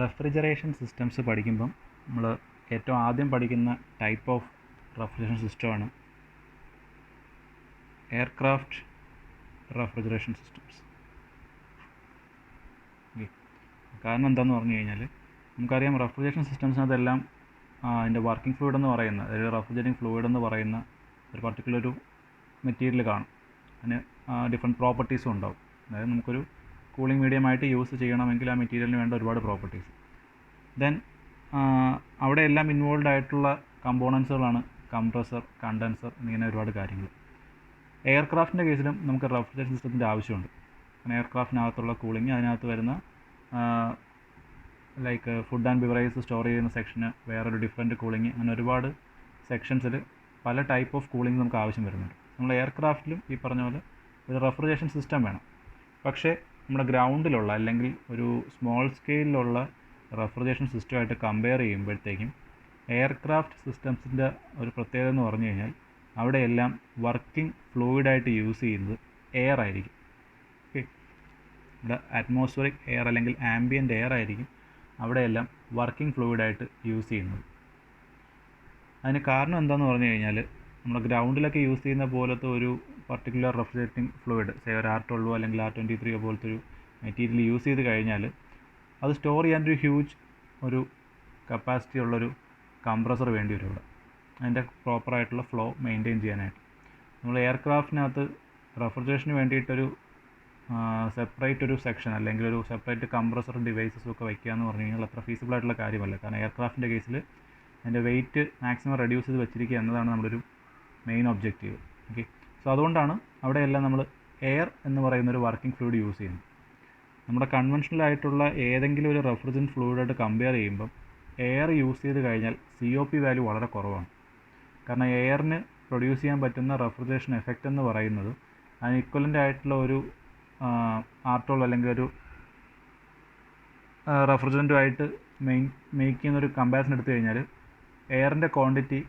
Refrigeration systems പഠിക്കുമ്പം നമ്മൾ ഏറ്റവും ആദ്യം പഠിക്കുന്ന ടൈപ്പ് ഓഫ് റെഫ്രിജറേഷൻ സിസ്റ്റമാണ് എയർക്രാഫ്റ്റ് റെഫ്രിജറേഷൻ സിസ്റ്റംസ്. കാരണം എന്താണെന്ന് പറഞ്ഞു കഴിഞ്ഞാൽ നമുക്കറിയാം റെഫ്രിജറേഷൻ സിസ്റ്റംസിനകത്തെല്ലാം അതിൻ്റെ വർക്കിംഗ് ഫ്ലൂയിഡ് എന്ന് പറയുന്ന, അതായത് റെഫ്രിജറേറ്റിംഗ് ഫ്ലൂയിഡ് എന്ന് പറയുന്ന ഒരു പർട്ടിക്കുലർ ഒരു മെറ്റീരിയൽ കാണും. അതിന് ഡിഫറെൻറ്റ് പ്രോപ്പർട്ടീസും ഉണ്ടാവും. അതായത് നമുക്കൊരു കൂളിംഗ് മീഡിയമായിട്ട് യൂസ് ചെയ്യണമെങ്കിൽ ആ മെറ്റീരിയലിന് വേണ്ട ഒരുപാട് പ്രോപ്പർട്ടീസ്. ദെൻ അവിടെ എല്ലാം ഇൻവോൾവ് ആയിട്ടുള്ള കമ്പോണൻസുകളാണ് കംപ്രസർ, കണ്ടൻസർ എന്നിങ്ങനെ ഒരുപാട് കാര്യങ്ങൾ. എയർക്രാഫ്റ്റിൻ്റെ കേസിലും നമുക്ക് റെഫ്രിജറേഷൻ സിസ്റ്റത്തിൻ്റെ ആവശ്യമുണ്ട്. കാരണം എയർക്രാഫ്റ്റിനകത്തുള്ള കൂളിംഗ്, അതിനകത്ത് വരുന്ന like food and beverages store ചെയ്യുന്ന സെക്ഷന് വേറൊരു ഡിഫറെൻറ്റ് കൂളിംഗ്, അങ്ങനെ ഒരുപാട് സെക്ഷൻസിൽ പല ടൈപ്പ് ഓഫ് കൂളിംഗ് നമുക്ക് ആവശ്യം വരുന്നുണ്ട്. നമ്മൾ എയർക്രാഫ്റ്റിലും ഈ പറഞ്ഞ പോലെ ഒരു റെഫ്രിജറേഷൻ സിസ്റ്റം വേണം. പക്ഷേ നമ്മുടെ ഗ്രൗണ്ടിലുള്ള അല്ലെങ്കിൽ ഒരു സ്മോൾ സ്കെയിലുള്ള റെഫ്രിജറേഷൻ സിസ്റ്റമായിട്ട് കമ്പയർ ചെയ്യുമ്പോഴത്തേക്കും എയർക്രാഫ്റ്റ് സിസ്റ്റംസിൻ്റെ ഒരു പ്രത്യേകത എന്ന് പറഞ്ഞു കഴിഞ്ഞാൽ അവിടെയെല്ലാം വർക്കിംഗ് ഫ്ലൂയിഡായിട്ട് യൂസ് ചെയ്യുന്നത് എയർ ആയിരിക്കും. ഓക്കെ, ഇവിടെ അറ്റ്മോസ്ഫിയറിക് എയർ അല്ലെങ്കിൽ ആംബിയൻ്റ് എയർ ആയിരിക്കും അവിടെയെല്ലാം വർക്കിംഗ് ഫ്ലൂയിഡായിട്ട് യൂസ് ചെയ്യുന്നത്. അതിന് കാരണം എന്താണെന്ന് പറഞ്ഞു കഴിഞ്ഞാൽ നമ്മൾ ഗ്രൗണ്ടിലൊക്കെ യൂസ് ചെയ്യുന്ന പോലത്തെ ഒരു പർട്ടിക്കുലർ റെഫ്രിജറേറ്റിംഗ് ഫ്ലൂയിഡ്, ഒരു R12 അല്ലെങ്കിൽ R23 പോലത്തെ ഒരു മെറ്റീരിയൽ യൂസ് ചെയ്ത് കഴിഞ്ഞാൽ അത് സ്റ്റോർ ചെയ്യാനൊരു ഹ്യൂജ് ഒരു കപ്പാസിറ്റി ഉള്ളൊരു കംപ്രസർ വേണ്ടി വരും ഇവിടെ, അതിൻ്റെ പ്രോപ്പറായിട്ടുള്ള ഫ്ലോ മെയിൻറ്റെയിൻ ചെയ്യാനായിട്ട്. നമ്മൾ എയർക്രാഫ്റ്റിനകത്ത് റെഫ്രിജറേഷന് വേണ്ടിയിട്ടൊരു സെപ്പറേറ്റ് ഒരു സെക്ഷൻ അല്ലെങ്കിൽ ഒരു സെപ്പറേറ്റ് കംപ്രസർ ഡിവൈസസും ഒക്കെ വയ്ക്കുക എന്ന് പറഞ്ഞു കഴിഞ്ഞാൽ അത്ര ഫീസിബിളായിട്ടുള്ള കാര്യമല്ല. കാരണം എയർക്രാഫ്റ്റിൻ്റെ കേസിൽ അതിൻ്റെ വെയിറ്റ് മാക്സിമം റെഡ്യൂസ് ചെയ്ത് വെച്ചിരിക്കുക എന്നതാണ് നമ്മുടെ ഒരു മെയിൻ ഒബ്ജക്റ്റീവ്. ഓക്കെ, സോ അതുകൊണ്ടാണ് അവിടെയെല്ലാം നമ്മൾ എയർ എന്ന് പറയുന്നൊരു വർക്കിംഗ് ഫ്ലൂയിഡ് യൂസ് ചെയ്യുന്നത്. നമ്മുടെ കൺവെൻഷനലായിട്ടുള്ള ഏതെങ്കിലും ഒരു റെഫ്രിജറൻറ്റ് ഫ്ലൂയിഡായിട്ട് കമ്പയർ ചെയ്യുമ്പം എയർ യൂസ് ചെയ്ത് കഴിഞ്ഞാൽ COP വാല്യൂ വളരെ കുറവാണ്. കാരണം എയറിന് പ്രൊഡ്യൂസ് ചെയ്യാൻ പറ്റുന്ന റെഫ്രിജറേഷൻ എഫക്റ്റ് എന്ന് പറയുന്നത് അതിന് ഇക്വലൻ്റ് ആയിട്ടുള്ള ഒരു R12 അല്ലെങ്കിൽ ഒരു റെഫ്രിജറൻറ്റുമായിട്ട് മേക്ക് ചെയ്യുന്നൊരു കമ്പാരിസൺ എടുത്തു കഴിഞ്ഞാൽ എയറിൻ്റെ ക്വാണ്ടിറ്റി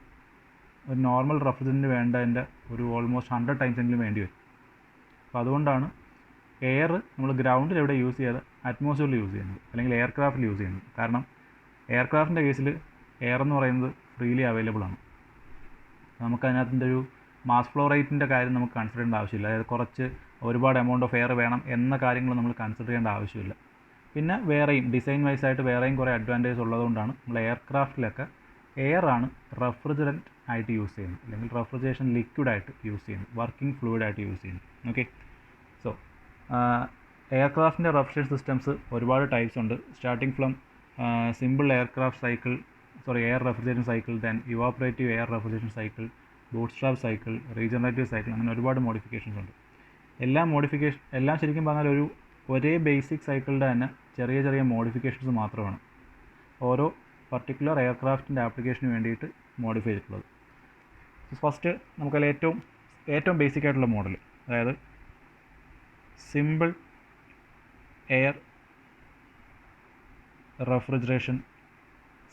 ഒരു നോർമൽ റെഫ്രിജറൻറ്റിന് വേണ്ടതിൻ്റെ ഒരു ഓൾമോസ്റ്റ് 100 ടൈംസ് എങ്കിലും വേണ്ടി വരും. അപ്പോൾ അതുകൊണ്ടാണ് എയർ നമ്മൾ ഗ്രൗണ്ടിൽ എവിടെ യൂസ് ചെയ്യാതെ അറ്റ്മോസ്ഫിയറിൽ യൂസ് ചെയ്യുന്നത് അല്ലെങ്കിൽ എയർക്രാഫ്റ്റിൽ യൂസ് ചെയ്യുന്നത്. കാരണം എയർക്രാഫ്റ്റിൻ്റെ കേസിൽ എയർ എന്ന് പറയുന്നത് ഫ്രീലി അവൈലബിൾ ആണ്. നമുക്കതിനകത്തിൻ്റെ ഒരു മാസ് ഫ്ലോ റേറ്റിൻ്റെ കാര്യം നമുക്ക് കൺസിഡർ ചെയ്യേണ്ട ആവശ്യമില്ല. അതായത് കുറച്ച് ഒരുപാട് എമൗണ്ട് ഓഫ് എയർ വേണം എന്ന കാര്യങ്ങൾ നമ്മൾ കൺസിഡർ ചെയ്യേണ്ട ആവശ്യമില്ല. പിന്നെ വേറെയും ഡിസൈൻ വൈസായിട്ട് വേറെയും കുറേ അഡ്വാൻറ്റേജ് ഉള്ളതുകൊണ്ടാണ് നമ്മൾ എയർക്രാഫ്റ്റിലൊക്കെ എയറാണ് റെഫ്രിജറൻറ്റ് ആയിട്ട് യൂസ് ചെയ്യുന്നത് അല്ലെങ്കിൽ റെഫ്രിജറേഷൻ ലിക്വിഡായിട്ട് യൂസ് ചെയ്യുന്നത്, വർക്കിംഗ് ഫ്ലൂയിഡായിട്ട് യൂസ് ചെയ്യുന്നത്. ഓക്കെ, സോ എയർക്രാഫ്റ്റിൻ്റെ റെഫ്രിജറേഷൻ സിസ്റ്റംസ് ഒരുപാട് ടൈപ്സ് ഉണ്ട്. Starting from simple aircraft cycle, air refrigeration cycle, then evaporative air refrigeration cycle, bootstrap cycle, regenerative cycle, അങ്ങനെ ഒരുപാട് മോഡിഫിക്കേഷൻസ് ഉണ്ട്. എല്ലാം ശരിക്കും പറഞ്ഞാൽ ഒരേ ബേസിക് സൈക്കിളിൻ്റെ തന്നെ ചെറിയ ചെറിയ മോഡിഫിക്കേഷൻസ് മാത്രമാണ് ഓരോ പർട്ടിക്കുലർ എയർക്രാഫ്റ്റിൻ്റെ ആപ്ലിക്കേഷന് വേണ്ടിയിട്ട് മോഡിഫൈ ചെയ്തിട്ടുള്ളത്. ഫസ്റ്റ് നമുക്കതിൽ ഏറ്റവും ബേസിക് ആയിട്ടുള്ള മോഡൽ, അതായത് സിമ്പിൾ എയർ റെഫ്രിജറേഷൻ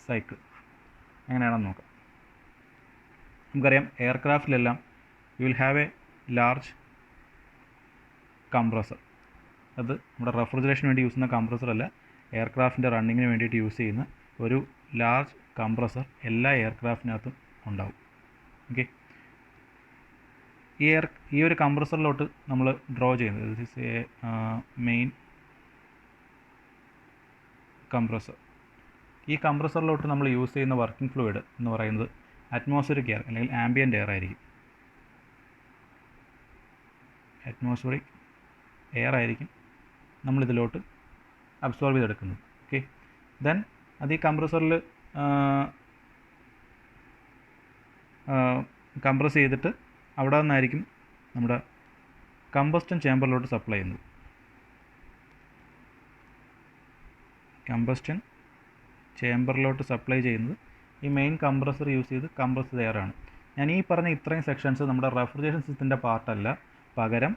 സൈക്കിൾ എങ്ങനെയാണെന്ന് നോക്കാം. നമുക്കറിയാം എയർക്രാഫ്റ്റിലെല്ലാം you will have a large compressor. അത് നമ്മുടെ റെഫ്രിജറേഷന് വേണ്ടി യൂസ് ചെയ്യുന്ന കംപ്രസർ അല്ല, എയർക്രാഫ്റ്റിൻ്റെ റണ്ണിങ്ങിന് വേണ്ടിയിട്ട് യൂസ് ചെയ്യുന്ന ഒരു ലാർജ് കംപ്രസർ എല്ലാ എയർക്രാഫ്റ്റിനകത്തും ഉണ്ടാവും. ഓക്കെ, ഈ ഒരു കംപ്രസറിലോട്ട് നമ്മൾ ഡ്രോ ചെയ്യുന്നത് this is A main compressor. ഈ കംപ്രസറിലോട്ട് നമ്മൾ യൂസ് ചെയ്യുന്ന വർക്കിംഗ് ഫ്ലൂയിഡ് എന്ന് പറയുന്നത് അറ്റ്മോസ്ഫിയറിക് എയർ അല്ലെങ്കിൽ ആംബിയൻ്റ് എയർ ആയിരിക്കും. അറ്റ്മോസ്ഫിയറിക് എയർ ആയിരിക്കും നമ്മളിതിലോട്ട് അബ്സോർബ് ചെയ്തെടുക്കുന്നത്. ഓക്കെ, ദെൻ അത് ഈ കംപ്രസറിൽ കംപ്രസ് ചെയ്തിട്ട് അവിടെ നിന്നായിരിക്കും നമ്മുടെ കമ്പസ്റ്റൻ ചേമ്പറിലോട്ട് സപ്ലൈ ചെയ്യുന്നത്. കമ്പസ്റ്റൻ ചേമ്പറിലോട്ട് സപ്ലൈ ചെയ്യുന്നത് ഈ മെയിൻ കംപ്രസർ യൂസ് ചെയ്ത് കംപ്രസ് ചെയ്ത എയറാണ്. ഞാൻ ഈ പറഞ്ഞ ഇത്രയും സെക്ഷൻസ് നമ്മുടെ റെഫ്രിജറേഷൻ സിസ്റ്റത്തിൻ്റെ പാർട്ടല്ല, പകരം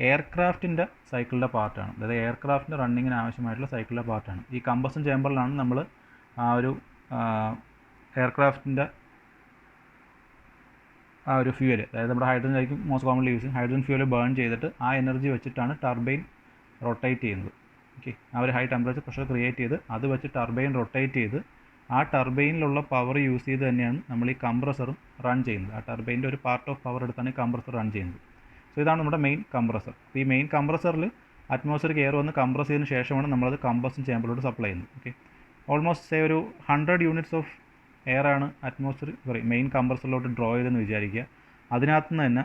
എയർക്രാഫ്റ്റിൻ്റെ സൈക്കിളിൻ്റെ പാർട്ടാണ്. അതായത് എയർക്രാഫ്റ്റിൻ്റെ റണ്ണിങ്ങിന് ആവശ്യമായിട്ടുള്ള സൈക്കിളിൻ്റെ പാർട്ടാണ്. ഈ കമ്പസ്റ്റൻ ചേമ്പറിലാണ് നമ്മൾ ആ ഒരു എയർക്രാഫ്റ്റിൻ്റെ ആ ഒരു ഫ്യൂവൽ, അതായത് നമ്മുടെ ഹൈഡ്രജൻ ആയിരിക്കും മോസ്റ്റ് കോമൺലി യൂസ് ചെയ്യുന്നത്. ഹൈഡ്രജൻ ഫ്യൂവൽ ബേൺ ചെയ്തിട്ട് ആ എനർജി വെച്ചിട്ടാണ് ടർബൈൻ റൊട്ടേറ്റ് ചെയ്യുന്നത്. ഓക്കെ, ആ ഒരു ഹൈ ടെമ്പറേച്ചർ പ്രഷർ ക്രിയേറ്റ് ചെയ്ത് അത് വെച്ച് ടർബൈൻ റൊട്ടേറ്റ് ചെയ്ത് ആ ടർബൈനിലുള്ള പവർ യൂസ് ചെയ്ത് തന്നെയാണ് നമ്മൾ ഈ കംപ്രസറും റൺ ചെയ്യുന്നത്. ആ ടർബൈൻ്റെ ഒരു പാർട്ട് ഓഫ് പവർ എടുത്താണ് ഈ കംപ്രസർ റൺ ചെയ്യുന്നത്. സോ ഇതാണ് നമ്മുടെ മെയിൻ കംപ്രസർ. ഈ മെയിൻ കംപ്രസറിൽ അറ്റ്മോസ്ഫിയറിക് എയർ വന്ന് കംപ്രസ് ചെയ്തതിന് ശേഷമാണ് നമ്മളത് കമ്പഷൻ ചേമ്പറിലോട്ട് സപ്ലൈ ചെയ്യുന്നത്. ഓക്കെ, ഓൾമോസ്റ്റ് ഒരു 100 യൂണിറ്റ്സ് ഓഫ് എയർ ആണ് മെയിൻ കംപ്രസറിലോട്ട് ഡ്രോ ചെയ്തെന്ന് വിചാരിക്കുക. അതിനകത്ത് നിന്ന് തന്നെ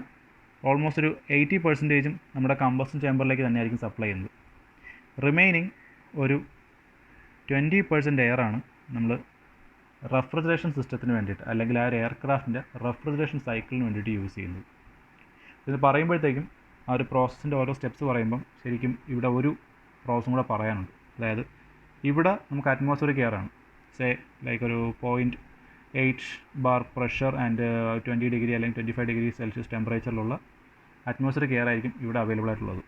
ഓൾമോസ്റ്റ് ഒരു 80% നമ്മുടെ കമ്പഷൻ ചേമ്പറിലേക്ക് തന്നെയായിരിക്കും സപ്ലൈ ചെയ്യുന്നത്. റിമൈനിങ് ഒരു 20% എയറാണ് നമ്മൾ റെഫ്രിജറേഷൻ സിസ്റ്റത്തിന് വേണ്ടിയിട്ട്, അല്ലെങ്കിൽ ആ ഒരു എയർക്രാഫ്റ്റിൻ്റെ റെഫ്രിജറേഷൻ സൈക്കിളിന് വേണ്ടിയിട്ട് യൂസ് ചെയ്യുന്നത്. ഇത് പറയുമ്പോഴത്തേക്കും ആ ഒരു പ്രോസസ്സിൻ്റെ ഓരോ സ്റ്റെപ്സ് പറയുമ്പം ശരിക്കും ഇവിടെ ഒരു പ്രോസസ്സും കൂടെ പറയാനുണ്ട്. അതായത് ഇവിടെ നമുക്ക് അറ്റ്മോസ്ഫിയറിക് എയർ ആണ്, സേ ലൈക്ക് ഒരു 0.8 ബാർ പ്രഷർ ആൻഡ് 20 ഡിഗ്രി അല്ലെങ്കിൽ 25 ഡിഗ്രി സെൽഷ്യസ് ടെമ്പറേച്ചറിലുള്ള അറ്റ്മോസ്ഫിയറിക് എയർ ആയിരിക്കും ഇവിടെ അവൈലബിൾ ആയിട്ടുള്ളത്.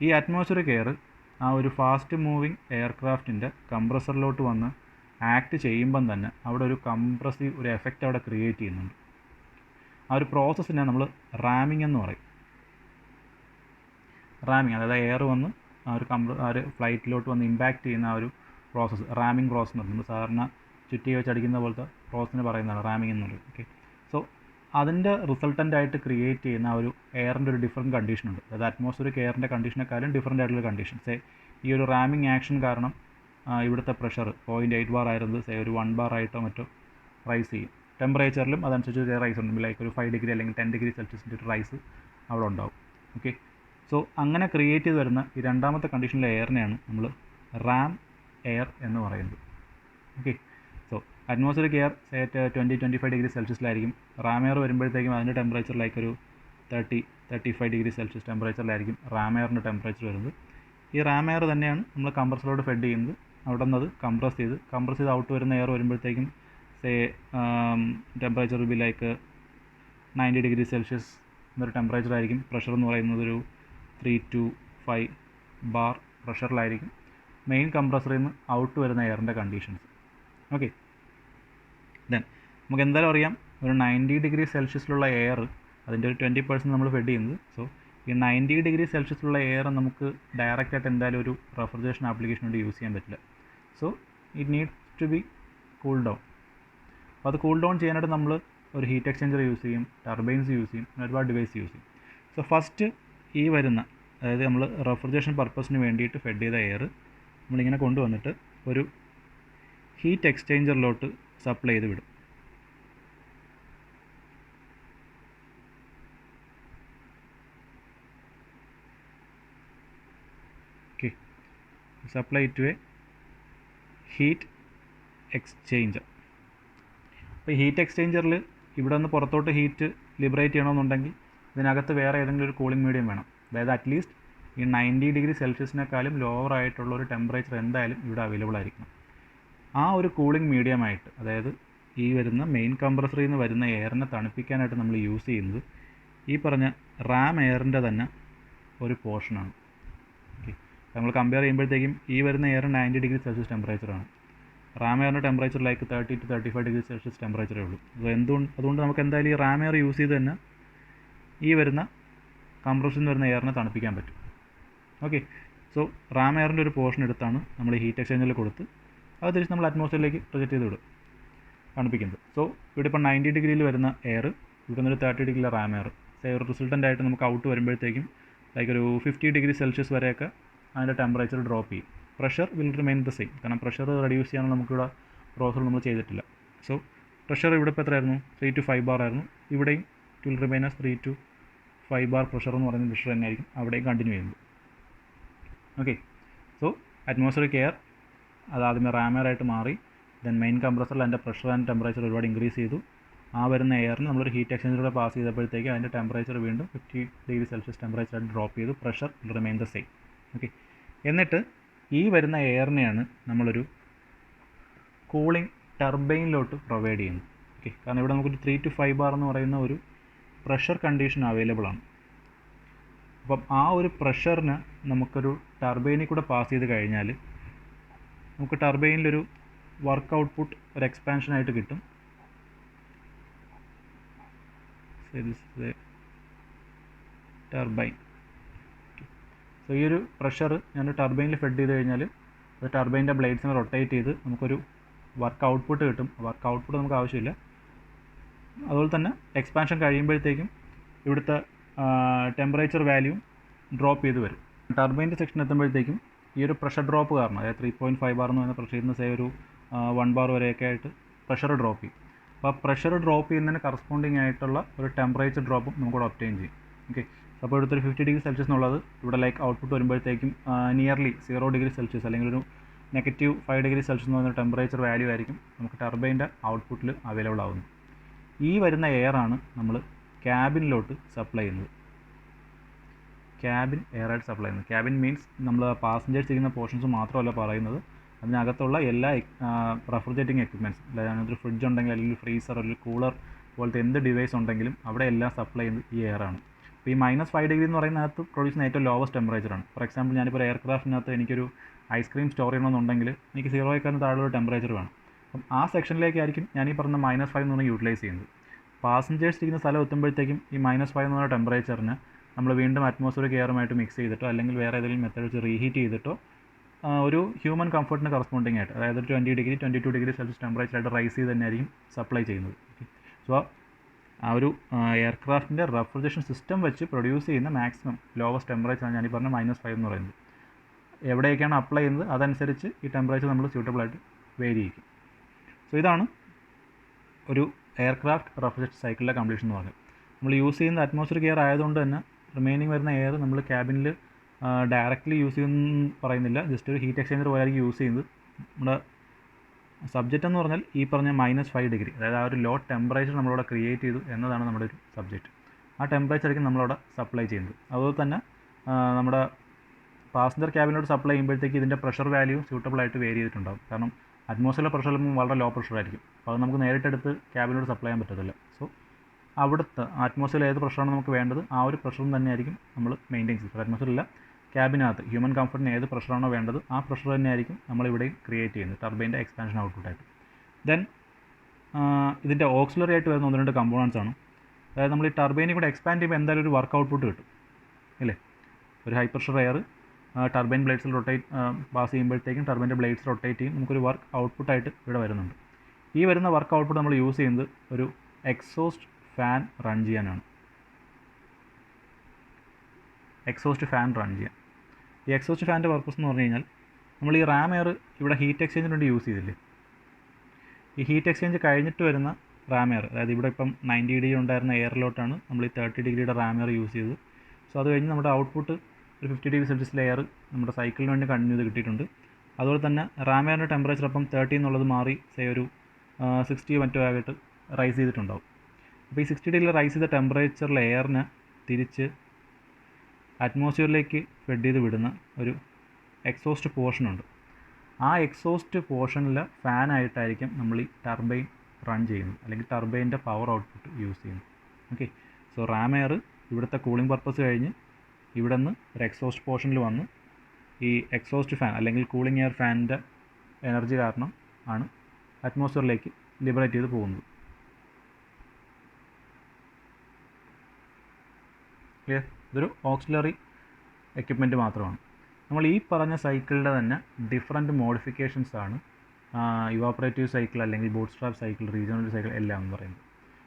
ഈ അറ്റ്മോസ്ഫിയറിക് എയർ ആ ഒരു ഫാസ്റ്റ് മൂവിങ് എയർക്രാഫ്റ്റിൻ്റെ കംപ്രസറിലോട്ട് വന്ന് ആക്ട് ചെയ്യുമ്പം തന്നെ അവിടെ ഒരു കംപ്രസീവ് ഒരു എഫക്റ്റ് അവിടെ ക്രിയേറ്റ് ചെയ്യുന്നുണ്ട്. ആ ഒരു പ്രോസസ്സിനെ നമ്മൾ റാമിങ് എന്ന് പറയും. റാമിങ്, അതായത് എയർ വന്ന് ആ ഒരു ഫ്ലൈറ്റിലോട്ട് വന്ന് ഇമ്പാക്റ്റ് ചെയ്യുന്ന ആ ഒരു പ്രോസസ്സ് റാമിങ് പ്രോസസ്സ് എന്ന് പറയുന്നത്. സാധാരണ ചുറ്റി വെച്ച് അടിക്കുന്ന പോലത്തെ പ്രോസസ്സിന് പറയുന്നതാണ് റാമിങ് എന്ന് പറയുന്നത്. ഓക്കെ, സോ അതിൻ്റെ റിസൾട്ടൻ്റായിട്ട് ക്രിയേറ്റ് ചെയ്യുന്ന ആ ഒരു എയറിൻ്റെ ഒരു ഡിഫറെൻറ്റ് കണ്ടീഷനുണ്ട്. അതായത് അറ്റ്മോസ്ഫിയറിക് എയറിൻ്റെ കണ്ടീഷനെക്കാളും ഡിഫറൻ്റ് ആയിട്ടുള്ള കണ്ടീഷൻ. ഈ ഒരു റാമിങ് ആക്ഷൻ കാരണം ഇവിടുത്തെ പ്രഷർ 0.8 ബാർ ആയിരുന്നത് ഒരു 1 ബാർ ആയിട്ടോ മറ്റോ റൈസ് ചെയ്യും. ടെമ്പറേച്ചറിലും അതനുസരിച്ച് റൈസ് ഉണ്ട്, ലൈക്ക് ഒരു 5 ഡിഗ്രി അല്ലെങ്കിൽ 10 ഡിഗ്രി സെൽഷ്യസിൻ്റെ ഒരു റൈസ് അവിടെ ഉണ്ടാവും. ഓക്കെ, സോ അങ്ങനെ ക്രിയേറ്റ് ചെയ്ത് വരുന്ന ഈ രണ്ടാമത്തെ കണ്ടീഷനിലെ എയറിനെയാണ് നമ്മൾ റാം എയർ എന്ന് പറയുന്നത്. Okay, so atmospheric air 20-25 degree സെൽഷ്യസിലായിരിക്കും. റാം എയർ വരുമ്പോഴത്തേക്കും അതിൻ്റെ ടെമ്പറേച്ചർ ലൈക്ക് ഒരു 30-35 ഡിഗ്രി സെൽഷ്യസ് ടെമ്പറേച്ചറിലായിരിക്കും റാം എയറിൻ്റെ ടെമ്പറേച്ചർ വരുന്നത്. ഈ റാം എയർ തന്നെയാണ് നമ്മൾ കംപ്രസറിലോട്ട് ഫെഡ് ചെയ്യുന്നത്. അവിടെ നിന്ന് അത് കംപ്രസ് ചെയ്ത് ഔട്ട് വരുന്ന എയർ വരുമ്പോഴത്തേക്കും temperature be like 90 degree Celsius എന്നൊരു ടെമ്പറേച്ചർ ആയിരിക്കും. പ്രഷർ എന്ന് പറയുന്നത് ഒരു 3 to 5 ബാർ പ്രഷറിലായിരിക്കും മെയിൻ കംപ്രസറിൽ നിന്ന് ഔട്ട് വരുന്ന എയറിൻ്റെ കണ്ടീഷൻസ്. ഓക്കെ, ദെൻ നമുക്ക് എന്തായാലും അറിയാം ഒരു 90 ഡിഗ്രി സെൽഷ്യസിലുള്ള എയർ അതിൻ്റെ ഒരു 20% നമ്മൾ ഫെഡ് ചെയ്യുന്നത്. സോ ഈ 90 ഡിഗ്രി സെൽഷ്യസിലുള്ള എയർ നമുക്ക് ഡയറക്റ്റായിട്ട് എന്തായാലും ഒരു റെഫ്രിജറേഷൻ ആപ്ലിക്കേഷൻ വേണ്ടി യൂസ് ചെയ്യാൻ പറ്റില്ല. So it needs to be cool down. അപ്പോൾ അത് കൂൾ ഡൗൺ ചെയ്യാനായിട്ട് നമ്മൾ ഒരു ഹീറ്റ് എക്സ്ചേഞ്ചർ യൂസ് ചെയ്യും, ടർബൈൻസ് യൂസ് ചെയ്യും, ഒരുപാട് ഡിവൈസ് യൂസ് ചെയ്യും. സോ ഫസ്റ്റ് ഈ വരുന്ന, അതായത് നമ്മൾ റെഫ്രിജറേഷൻ പർപ്പസിന് വേണ്ടിയിട്ട് ഫെഡ് ചെയ്ത എയർ നമ്മളിങ്ങനെ കൊണ്ടുവന്നിട്ട് ഒരു ഹീറ്റ് എക്സ്ചേഞ്ചറിലോട്ട് സപ്ലൈ ചെയ്ത് വിടും. Okay, supply to a heat exchanger. അപ്പോൾ ഈ ഹീറ്റ് എക്സ്ചേഞ്ചറിൽ ഇവിടെ നിന്ന് പുറത്തോട്ട് ഹീറ്റ് ലിബറേറ്റ് ചെയ്യണമെന്നുണ്ടെങ്കിൽ ഇതിനകത്ത് വേറെ ഏതെങ്കിലും ഒരു കൂളിംഗ് മീഡിയം വേണം. അതായത് അറ്റ്ലീസ്റ്റ് ഈ 90 ഡിഗ്രി സെൽഷ്യസിനേക്കാളും ലോവർ ആയിട്ടുള്ള ഒരു ടെമ്പറേച്ചർ എന്തായാലും ഇവിടെ അവൈലബിൾ ആയിരിക്കണം. ആ ഒരു കൂളിംഗ് മീഡിയമായിട്ട്, അതായത് ഈ വരുന്ന മെയിൻ കംപ്രസറിൽ നിന്ന് വരുന്ന എയറിനെ തണുപ്പിക്കാനായിട്ട് നമ്മൾ യൂസ് ചെയ്യുന്നത് ഈ പറഞ്ഞ റാം എയറിൻ്റെ തന്നെ ഒരു പോർഷനാണ്. ഓക്കെ, നമ്മൾ കമ്പയർ ചെയ്യുമ്പോഴത്തേക്കും ഈ വരുന്ന എയർ 90 ഡിഗ്രി സെൽഷ്യസ് ടെമ്പറേച്ചറാണ്. റാം എയറിൻ്റെ temperature like 30 to 35 degree Celsius ടെമ്പറേച്ചറേ ഉള്ളൂ. അതുകൊണ്ട് നമുക്ക് എന്തായാലും ഈ റാം എയർ യൂസ് ചെയ്ത് തന്നെ ഈ വരുന്ന കംപ്രസറിൽ നിന്ന് വരുന്ന എയറിനെ തണുപ്പിക്കാൻ പറ്റും. ഓക്കെ, സോ റാം എയറിൻ്റെ ഒരു പോർഷൻ എടുത്താണ് നമ്മൾ ഹീറ്റ് എക്സ്ചേഞ്ചറിൽ കൊടുത്ത് അത് തിരിച്ച് നമ്മൾ അറ്റ്മോസ്ഫിയറിലേക്ക് പ്രൊജക്റ്റ് ചെയ്ത് വിടും തണുപ്പിക്കുന്നത്. സോ ഇവിടെ ഇപ്പോൾ 90 ഡിഗ്രിയിൽ വരുന്ന എയർ ഇവിടെ നിന്നൊരു 30 ഡിഗ്രിയിലെ റാം എയർ ഒരു റിസൾട്ടൻ്റ് ആയിട്ട് നമുക്ക് ഔട്ട് വരുമ്പോഴത്തേക്കും ലൈക്ക് ഒരു 50 ഡിഗ്രി സെൽഷ്യസ് വരെയൊക്കെ അതിൻ്റെ ടെമ്പറേച്ചർ ഡ്രോപ്പ് ചെയ്യും. Pressure will remain the same, കാരണം പ്രഷർ റെഡ്യൂസ് ചെയ്യാനുള്ള നമുക്കിവിടെ പ്രോസസ് നമ്മൾ ചെയ്തിട്ടില്ല. സോ പ്രഷർ ഇവിടെ ഇപ്പോൾ എത്രയായിരുന്നു? 3 to 5 ബാർ ആയിരുന്നു. ഇവിടെയും it will remain as 3 to 5 bar pressure എന്ന് പറയുന്ന പ്രഷർ തന്നെയായിരിക്കും അവിടെയും കണ്ടിന്യൂ ചെയ്യുന്നത്. ഓക്കെ, സോ അറ്റ്മോസ്ഫിയറിക് എയർ അത് ആദ്യമേ റാം എയർ ആയിട്ട് മാറി. ദെൻ മെയിൻ കംപ്രസറിൽ അതിൻ്റെ പ്രഷർ ആൻഡ് ടെമ്പറേച്ചർ ഒരുപാട് ഇൻക്രീസ് ചെയ്തു. ആ വരുന്ന എയറിന് നമ്മളൊരു ഹീറ്റ് എക്സ്ചേഞ്ചറിലൂടെ പാസ് ചെയ്തപ്പോഴത്തേക്ക് അതിൻ്റെ ടെമ്പറേച്ചർ വീണ്ടും 50 ഡിഗ്രി സെൽഷ്യസ് ടെമ്പറേച്ചറായിട്ട് ഡ്രോപ്പ് ചെയ്തു. Pressure will remain the same. Okay, എന്നിട്ട് ഈ വരുന്ന എയറിനെയാണ് നമ്മളൊരു കൂളിംഗ് ടർബൈനിലോട്ട് പ്രൊവൈഡ് ചെയ്യുന്നത്. ഓക്കെ, കാരണം ഇവിടെ നമുക്കൊരു 3 to 5 ബാർ എന്ന് പറയുന്ന ഒരു പ്രഷർ കണ്ടീഷൻ അവൈലബിൾ ആണ്. അപ്പം ആ ഒരു പ്രഷറിന് നമുക്കൊരു ടർബൈനിൽ കൂടെ പാസ് ചെയ്ത് കഴിഞ്ഞാൽ നമുക്ക് ടർബൈനിലൊരു വർക്ക് ഔട്ട്പുട്ട് ഒരു എക്സ്പാൻഷനായിട്ട് കിട്ടും. ടർബൈൻ. സോ ഈ ഒരു പ്രഷർ ഞാൻ ടർബൈനിൽ ഫെഡ് ചെയ്ത് കഴിഞ്ഞാൽ അത് ടർബൈൻ്റെ ബ്ലേഡ്സിനെ റൊട്ടേറ്റ് ചെയ്ത് നമുക്കൊരു വർക്ക് ഔട്ട്പുട്ട് കിട്ടും. വർക്ക് ഔട്ട്പുട്ട് നമുക്ക് ആവശ്യമില്ല. അതുപോലെ തന്നെ എക്സ്പാൻഷൻ കഴിയുമ്പോഴത്തേക്കും ഇവിടുത്തെ ടെമ്പറേച്ചർ വാല്യൂ ഡ്രോപ്പ് ചെയ്ത് വരും. ടർബൈൻ്റെ സെക്ഷൻ എത്തുമ്പോഴത്തേക്കും ഈ ഒരു പ്രഷർ ഡ്രോപ്പ് കാരണം, അതായത് 3.5 ബാർ എന്ന് പറയുന്ന പ്രഷറിൽ നിന്ന് സേ ഒരു 1 ബാർ വരെയൊക്കെ ആയിട്ട് പ്രഷർ ഡ്രോപ്പ് ചെയ്യും. അപ്പോൾ ആ പ്രഷർ ഡ്രോപ്പ് ചെയ്യുന്നതിന് കറസ്പോണ്ടിങ് ആയിട്ടുള്ള ഒരു ടെമ്പറേച്ചർ ഡ്രോപ്പും നമുക്കിവിടെ ഒബ്റ്റെയിൻ ചെയ്യും. ഓക്കെ, അപ്പോൾ ഇവിടുത്തെ ഒരു 50 ഡിഗ്രി സെൽഷ്യസ് എന്നുള്ളത് ഇവിടെ ലൈക്ക് ഔട്ട്പുട്ട് വരുമ്പോഴത്തേക്കും നിയർലി 0 ഡിഗ്രി സെൽഷ്യസ് അല്ലെങ്കിൽ ഒരു -5 ഡിഗ്രി സെൽഷ്യസ് എന്ന് പറയുന്ന ടെമ്പറേച്ചർ വാല്യൂ ആയിരിക്കും നമുക്ക് ടർബൈൻ്റെ ഔട്ട്പുട്ടിൽ അവൈലബിൾ ആവുന്നത്. ഈ വരുന്ന എയറാണ് നമ്മൾ ക്യാബിനിലോട്ട് സപ്ലൈ ചെയ്യുന്നത്. ക്യാബിൻ എയറായിട്ട് സപ്ലൈ ചെയ്യുന്നത്. ക്യാബിൻ മീൻസ് നമ്മൾ പാസഞ്ചേഴ്സ് ഇരിക്കുന്ന പോർഷൻസ് മാത്രമല്ല പറയുന്നത്, അതിനകത്തുള്ള എല്ലാ റെഫ്രിജറേറ്റിംഗ് എക്യുപ്മെൻറ്റ്സ്, അതിനകത്തൊരു ഫ്രിഡ്ജ് ഉണ്ടെങ്കിൽ അല്ലെങ്കിൽ ഫ്രീസർ അല്ലെങ്കിൽ കൂളർ പോലത്തെ എന്ത് ഡിവൈസ് ഉണ്ടെങ്കിലും അവിടെ എല്ലാം സപ്ലൈ ചെയ്യുന്നത് ഈ എയറാണ്. അപ്പോൾ ഈ -5 ഡിഗ്രി എന്ന് പറയുന്നതിനകത്ത് പ്രൊഡ്യൂസ് ചെയ്യുന്ന ഏറ്റവും ലോവസ്റ്റ് ടെമ്പറേച്ചറാണ്. ഫോർ എക്സാമ്പിൾ ഞാനിപ്പോൾ എയർക്രാഫ്റ്റിനകത്ത് എനിക്കൊരു ഐസ്ക്രീം സ്റ്റോർ ചെയ്യണമെന്നുണ്ടെങ്കിൽ എനിക്ക് 0 താഴെയുള്ള ടെമ്പറേച്ചർ വേണം. അപ്പം ആ സെക്ഷനിലേക്കായിരിക്കും ഞാൻ ഈ പറഞ്ഞ -5 എന്ന് പറഞ്ഞാൽ യൂട്ടിലൈസ് ചെയ്യുന്നത്. പാസഞ്ചേഴ്സ് ഇരിക്കുന്ന സ്ഥലം എത്തുമ്പോഴത്തേക്കും ഈ -5 എന്ന് പറഞ്ഞ ടെമ്പറേച്ചറിന് നമ്മൾ വീണ്ടും അറ്റ്മോസ്ഫിയറിക് എയറുമായിട്ട് മിക്സ് ചെയ്തിട്ടോ അല്ലെങ്കിൽ വേറെ ഏതെങ്കിലും മെത്തേഡ് വെച്ച് റീഹീറ്റ് ചെയ്തിട്ടോ ഒരു ഹ്യൂമൻ കംഫർട്ടിന് കറസ്പോണ്ടിങ് ആയിട്ട്, അതായത് 20 ഡിഗ്രി 22 ഡിഗ്രി സെൽഷ്യസ് ടെമ്പറേച്ചറായിട്ട് റൈസ് ചെയ്ത് തന്നെയായിരിക്കും സപ്ലൈ ചെയ്യുന്നത്. സോ ആ ഒരു എയർക്രാഫ്റ്റിൻ്റെ റെഫ്രിജറേഷൻ സിസ്റ്റം വെച്ച് പ്രൊഡ്യൂസ് ചെയ്യുന്ന മാക്സിമം ലോവസ്റ്റ് ടെമ്പറേച്ചറാണ് ഞാനീ പറഞ്ഞ -5 എന്ന് പറയുന്നത്. എവിടെയൊക്കെയാണ് അപ്ലൈ ചെയ്യുന്നത് അതനുസരിച്ച് ഈ ടെമ്പറേച്ചർ നമ്മൾ സ്യൂട്ടബിളായിട്ട് വേരി ചെയ്യും. സോ ഇതാണ് ഒരു എയർക്രാഫ്റ്റ് റെഫ്രിജറേഷൻ സൈക്കിളിലെ കംപ്ലീഷൻ എന്ന് പറയുന്നത്. നമ്മൾ യൂസ് ചെയ്യുന്ന അറ്റ്മോസ്ഫിയറിക് എയർ ആയതുകൊണ്ട് തന്നെ റിമൈനിങ് വരുന്ന എയർ നമ്മൾ ക്യാബിനിൽ ഡയറക്റ്റ്ലി യൂസ് ചെയ്യുന്നു പറയുന്നില്ല, ജസ്റ്റ് ഒരു ഹീറ്റ് എക്സ്ചേഞ്ചർ പോലെയായിരിക്കും യൂസ് ചെയ്യുന്നത്. നമ്മുടെ സബ്ജക്റ്റ് എന്ന് പറഞ്ഞാൽ ഈ പറഞ്ഞ -5 ഡിഗ്രി, അതായത് ആ ഒരു ലോ ടെമ്പറേച്ചർ നമ്മളവിടെ ക്രിയേറ്റ് ചെയ്തു എന്നതാണ് നമ്മുടെ ഒരു സബ്ജക്റ്റ്. ആ ടെമ്പറേച്ചറായിരിക്കും നമ്മളവിടെ സപ്ലൈ ചെയ്യുന്നത്. അതുപോലെ തന്നെ നമ്മുടെ പാസഞ്ചർ ക്യാബിനോട് സപ്ലൈ ചെയ്യുമ്പോഴത്തേക്ക് ഇതിൻ്റെ പ്രഷർ വാല്യൂ സ്യൂട്ടബിളായിട്ട് വേരി ചെയ്തിട്ടുണ്ടാകും. കാരണം അറ്റ്മോസ്ഫിയറിലെ പ്രഷർ വളരെ ലോ പ്രഷറായിരിക്കും. അപ്പോൾ അത് നമുക്ക് നേരിട്ടെടുത്ത് ക്യാബിനോട് സപ്ലൈ ചെയ്യാൻ പറ്റത്തില്ല. സോ അവിടുത്തെ അറ്റ്മോസ്ഫിയറിൽ ഏത് പ്രഷറാണ് നമുക്ക് വേണ്ടത് ആ ഒരു പ്രഷറും തന്നെയായിരിക്കും നമ്മൾ മെയിൻറ്റെയിൻ ചെയ്യുന്നത്. അറ്റ്മോസ്ഫിയറില്ല, ക്യാബിനകത്ത് ഹ്യൂമൻ കംഫർട്ടിന് ഏത് പ്രഷറാണോ വേണ്ടത് ആ പ്രഷർ തന്നെയായിരിക്കും നമ്മളിവിടെ ക്രിയേറ്റ് ചെയ്യുന്നത് ടർബൈൻ്റെ എക്സ്പാൻഷൻ ഔട്ട്പുട്ടായിട്ട്. ദെൻ ഇതിൻ്റെ ഓക്സിലറി ആയിട്ട് വരുന്ന 1-2 കമ്പോണൻസ് ആണ്. അതായത് നമ്മൾ ഈ ടർബൈനിൽ കൂടെ എക്സ്പാൻഡ് ചെയ്യുമ്പോൾ എന്തായാലും ഒരു വർക്ക് ഔട്ട്പുട്ട് കിട്ടും ഇല്ലേ. ഒരു ഹൈ പ്രഷർ എയർ ടർബൈൻ ബ്ലേഡ്സിൽ പാസ് ചെയ്യുമ്പോഴത്തേക്കും ടർബൈൻ്റെ ബ്ലേഡ്സ് റൊട്ടേറ്റ് ചെയ്യും, നമുക്കൊരു വർക്ക് ഔട്ട്പുട്ടായിട്ട് ഇവിടെ വരുന്നുണ്ട്. ഈ വരുന്ന വർക്ക് ഔട്ട്പുട്ട് നമ്മൾ യൂസ് ചെയ്യുന്നത് ഒരു എക്സോസ്റ്റ് ഫാൻ റൺ ചെയ്യാനാണ്. എക്സോസ്റ്റ് ഫാൻ റൺ ചെയ്യാൻ. ഈ എക്സോസ്റ്റ് ഫാനിൻ്റെ പർപ്പസ് എന്ന് പറഞ്ഞു കഴിഞ്ഞാൽ നമ്മൾ ഈ റാം എയർ ഇവിടെ ഹീറ്റ് എക്സ്ചേഞ്ചിന് വേണ്ടി യൂസ് ചെയ്തില്ലേ, ഈ ഹീറ്റ് എക്സ്ചേഞ്ച് കഴിഞ്ഞിട്ട് വരുന്ന റാം എയർ, അതായത് ഇവിടെ ഇപ്പം 90 ഡിഗ്രി ഉണ്ടായിരുന്ന എയറിലോട്ടാണ് നമ്മൾ ഈ 30 ഡിഗ്രിയുടെ റാം എയർ യൂസ് ചെയ്തത്. സോ അത് കഴിഞ്ഞ് നമ്മുടെ ഔട്ട്പുട്ട് ഒരു 50 ഡിഗ്രി സെൽഷ്യസിലെ എയർ നമ്മുടെ സൈക്കിളിന് വേണ്ടി കണ്ടിന്യൂ ചെയ്ത് കിട്ടിയിട്ടുണ്ട്. അതുപോലെ തന്നെ റാം എയറിൻ്റെ ടെമ്പറേച്ചർ അപ്പം 30 എന്നുള്ളത് മാറി സേ ഒരു 60 മറ്റോ ആയിട്ട് റൈസ് ചെയ്തിട്ടുണ്ടാവും. അപ്പോൾ ഈ 60 ഡിഗ്രി റൈസ് ചെയ്ത ടെമ്പറേച്ചറിലെ എയറിന് തിരിച്ച് അറ്റ്മോസ്ഫിയറിലേക്ക് ഫെഡ് ചെയ്ത് വിടുന്ന ഒരു എക്സോസ്റ്റ് പോർഷനുണ്ട്. ആ എക്സോസ്റ്റ് പോർഷനിൽ ഫാനായിട്ടായിരിക്കും നമ്മൾ ഈ ടർബൈൻ റൺ ചെയ്യുന്നത് അല്ലെങ്കിൽ ടർബൈൻ്റെ പവർ ഔട്ട്പുട്ട് യൂസ് ചെയ്യുന്നത്. ഓക്കെ, സോ റാം എയർ ഇവിടുത്തെ കൂളിംഗ് പർപ്പസ് കഴിഞ്ഞ് ഇവിടെ നിന്ന് ഒരു എക്സോസ്റ്റ് പോർഷനിൽ വന്ന് ഈ എക്സോസ്റ്റ് ഫാൻ അല്ലെങ്കിൽ കൂളിംഗ് എയർ ഫാനിൻ്റെ എനർജി കാരണം ആണ് അറ്റ്മോസ്ഫിയറിലേക്ക് ലിബറേറ്റ് ചെയ്ത് പോകുന്നത്. ക്ലിയർ? ഇതൊരു ഓക്സിലറി എക്യുപ്മെൻറ്റ് മാത്രമാണ്. നമ്മൾ ഈ പറഞ്ഞ സൈക്കിളിൻ്റെ തന്നെ ഡിഫറെൻറ്റ് മോഡിഫിക്കേഷൻസ് ആണ് ഇവാപ്പറേറ്റീവ് സൈക്കിൾ അല്ലെങ്കിൽ boot strap cycle, regional cycle എല്ലാം എന്ന് പറയുന്നത്.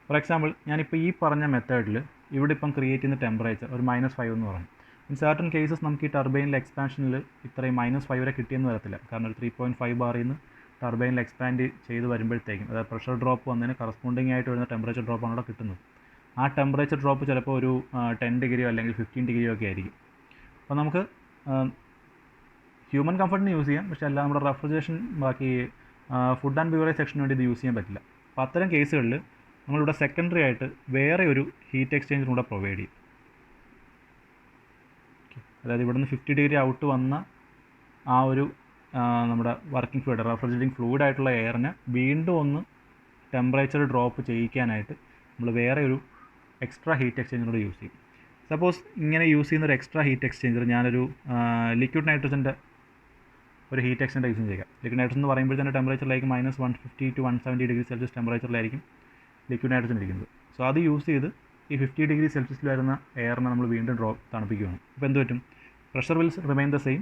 ഫോർ എക്സാമ്പിൾ ഞാനിപ്പോൾ ഈ പറഞ്ഞ മെത്തേഡിൽ ഇവിടെ ഇപ്പം ക്രിയേറ്റ് ചെയ്യുന്ന ടെമ്പറേച്ചർ ഒരു -5 എന്ന് പറഞ്ഞു. ഇൻ സർട്ടൺ കേസസ് നമുക്ക് ഈ ടർബൈനിൽ എക്സ്പാൻഷനിൽ ഇത്രയും -5 വരെ കിട്ടിയെന്ന് വരത്തില്ല. കാരണം ഒരു 3.5 ബാറിൽ നിന്ന് ടർബൈനിൽ എക്സ്പാൻഡ് ചെയ്ത് വരുമ്പോഴത്തേക്കും, അതായത് പ്രഷർ ഡ്രോപ്പ് വന്നതിന് കറസ്പോണ്ടിങ് ആയിട്ട് വരുന്ന ടെമ്പറേച്ചർ ഡ്രോപ്പാണ് അവിടെ കിട്ടുന്നത്. ആ ടെമ്പറേച്ചർ ഡ്രോപ്പ് ചിലപ്പോൾ ഒരു 10 ഡിഗ്രിയോ അല്ലെങ്കിൽ 15 ഡിഗ്രിയോ ഒക്കെ ആയിരിക്കും. അപ്പോൾ നമുക്ക് ഹ്യൂമൻ കംഫർട്ടിന് യൂസ് ചെയ്യാം, പക്ഷേ അല്ല നമ്മുടെ റെഫ്രിജറേഷൻ ബാക്കി ഫുഡ് ആൻഡ് ബിവറേജ് സെക്ഷന് വേണ്ടി ഇത് യൂസ് ചെയ്യാൻ പറ്റില്ല. അപ്പോൾ അത്തരം കേസുകളിൽ നമ്മളിവിടെ സെക്കൻഡറി ആയിട്ട് വേറെ ഒരു ഹീറ്റ് എക്സ്ചേഞ്ചറും കൂടെ പ്രൊവൈഡ് ചെയ്യും. അതായത് ഇവിടുന്ന് 50 ഡിഗ്രി ഔട്ട് വന്ന ആ ഒരു നമ്മുടെ വർക്കിംഗ് ഫ്ലൂയിഡ്, റെഫ്രിജറേറ്റിംഗ് ഫ്ലൂയിഡ് ആയിട്ടുള്ള എയറിനെ വീണ്ടും ഒന്ന് ടെമ്പറേച്ചർ ഡ്രോപ്പ് ചെയ്യിക്കാനായിട്ട് നമ്മൾ വേറെ ഒരു എക്സ്ട്രാ ഹീറ്റ് എക്സ്ചേഞ്ചറോട് യൂസ് ചെയ്യും. സപ്പോസ് ഇങ്ങനെ യൂസ് ചെയ്യുന്ന ഒരു എക്സ്ട്രാ ഹീറ്റ് എക്സ്ചേഞ്ചർ ഞാനൊരു ലിക്വിഡ് നൈട്രജൻ്റെ ഒരു ഹീറ്റ് എക്സ്ചേഞ്ചർ യൂസ് ചെയ്യാം. ലിക്വിഡ് നൈട്രജൻ എന്ന് പറയുമ്പോൾ തന്നെ ടെമ്പറേച്ചറിലേക്ക് -150 to 170 ഡിഗ്രി സെൽഷ്യസ് ടെമ്പറേച്ചറിലായിരിക്കും ലിക്വിഡ് നൈട്രജൻ ഇരിക്കുന്നത്. സോ അത് യൂസ് ചെയ്ത് ഈ 50 ഡിഗ്രി സെൽഷ്യസിൽ വരുന്ന എയറിനെ നമ്മൾ വീണ്ടും തണുപ്പിക്കുകയാണ്. അപ്പോൾ എന്ത് പറ്റും, pressure will remain the same,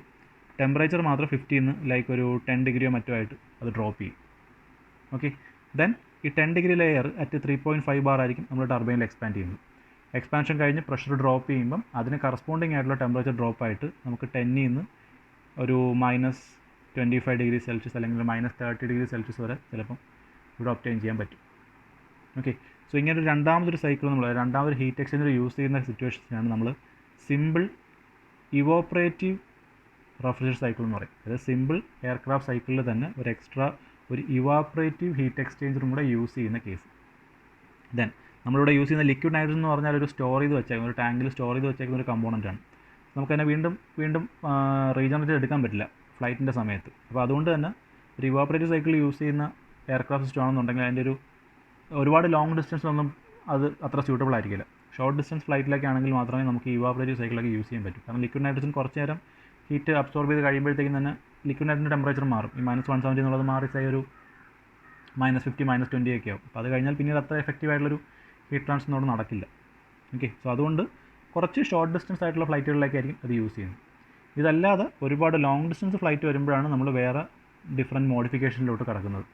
temperature മാത്രം 50 ലൈക്ക് ഒരു 10 ഡിഗ്രിയോ മറ്റോ ആയിട്ട് അത് ഡ്രോപ്പ് ചെയ്യും. ഓക്കെ, ദെൻ ഈ 10 ഡിഗ്രി ലെയർ അറ്റ് 3.5 ബാർ ആയിരിക്കും നമ്മൾ ടർബൈനിൽ എക്സ്പാൻഡ് ചെയ്യുന്നത്. എക്സ്പാൻഷൻ കഴിഞ്ഞ് പ്രഷർ ഡ്രോപ്പ് ചെയ്യുമ്പം അതിന് കറസ്പോണ്ടിങ് ആയിട്ടുള്ള ടെമ്പറേച്ചർ ഡ്രോപ്പ് ആയിട്ട് നമുക്ക് 10 ഒരു -25°C അല്ലെങ്കിൽ -30°C വരെ ചിലപ്പം ഇവിടെ ഒബ്റ്റെയിൻ ചെയ്യാൻ പറ്റും. ഓക്കെ, സോ ഇങ്ങനെ രണ്ടാമതൊരു സൈക്കിൾ രണ്ടാമതൊരു ഹീറ്റ് എക്സ്ചേഞ്ചർ യൂസ് ചെയ്യുന്ന സിറ്റുവേഷനാണ് നമ്മൾ സിമ്പിൾ ഇവോപ്പറേറ്റീവ് റെഫ്രിജറേഷൻ സൈക്കിൾ എന്ന് പറയും. അതായത് സിമ്പിൾ എയർക്രാഫ്റ്റ് സൈക്കിളിൽ തന്നെ ഒരു എക്സ്ട്രാ ഒരു ഇവാപ്പറേറ്റീവ് ഹീറ്റ് എക്സ്ചേഞ്ചറും കൂടെ യൂസ് ചെയ്യുന്ന കേസ്. ദെൻ നമ്മളിവിടെ യൂസ് ചെയ്യുന്ന ലിക്വിഡ് നൈട്രജൻ എന്ന് പറഞ്ഞാൽ ഒരു സ്റ്റോർ ചെയ്ത് വെച്ചേക്കുന്ന ഒരു ടാങ്കിൽ സ്റ്റോർ ചെയ്ത് വെച്ചേക്കുന്ന ഒരു കമ്പോണൻ്റാണ്. നമുക്കതിനെ വീണ്ടും റീജനറേറ്റ് എടുക്കാൻ പറ്റില്ല ഫ്ലൈറ്റിൻ്റെ സമയത്ത്. അപ്പോൾ അതുകൊണ്ട് തന്നെ ഒരു ഇവാപ്പറേറ്റീവ് സൈക്കിൾ യൂസ് ചെയ്യുന്ന എയർക്രാഫ്റ്റ് സിസ്റ്റം ആണെന്നുണ്ടെങ്കിൽ അതിൻ്റെ ഒരുപാട് ലോങ് ഡിസ്റ്റൻസിലൊന്നും അത് അത്ര സ്യൂട്ടബിൾ ആയിരിക്കില്ല. ഷോർട്ട് ഡിസ്റ്റൻസ് ഫ്ലൈറ്റിലൊക്കെ ആണെങ്കിൽ മാത്രമേ നമുക്ക് ഇവാപ്പറേറ്റീവ് സൈക്കിളൊക്കെ യൂസ് ചെയ്യാൻ പറ്റും. കാരണം ലിക്വിഡ് നൈട്രജൻ കുറച്ച് നേരം ഹീറ്റ് അബ്സോർബ് ചെയ്ത് കഴിയുമ്പോഴത്തേക്കും തന്നെ ലിക്വിഡ് നൈട്രജൻ്റെ ടെമ്പറേച്ചർ മാറും. ഈ -170 എന്നുള്ളത് മാറി ഒരു -50 -20 ഒക്കെ ആവും. അപ്പോൾ അത് കഴിഞ്ഞാൽ പിന്നീട് അത്ര എഫക്റ്റീവ് ആയിട്ടുള്ളൊരു ഹീറ്റ് ട്രാൻസ്ഫർ അവിടെ നടക്കില്ല. ഓക്കെ, സോ അതുകൊണ്ട് കുറച്ച് ഷോർട്ട് ഡിസ്റ്റൻസ് ആയിട്ടുള്ള ഫ്ലൈറ്റുകളിലേക്കായിരിക്കും അത് യൂസ് ചെയ്യുന്നത്. ഇതല്ലാതെ ഒരുപാട് ലോങ് ഡിസ്റ്റൻസ് ഫ്ലൈറ്റ് വരുമ്പോഴാണ് നമ്മൾ വേറെ ഡിഫറെൻറ്റ് മോഡിഫിക്കേഷനിലോട്ട് കിടക്കുന്നത്.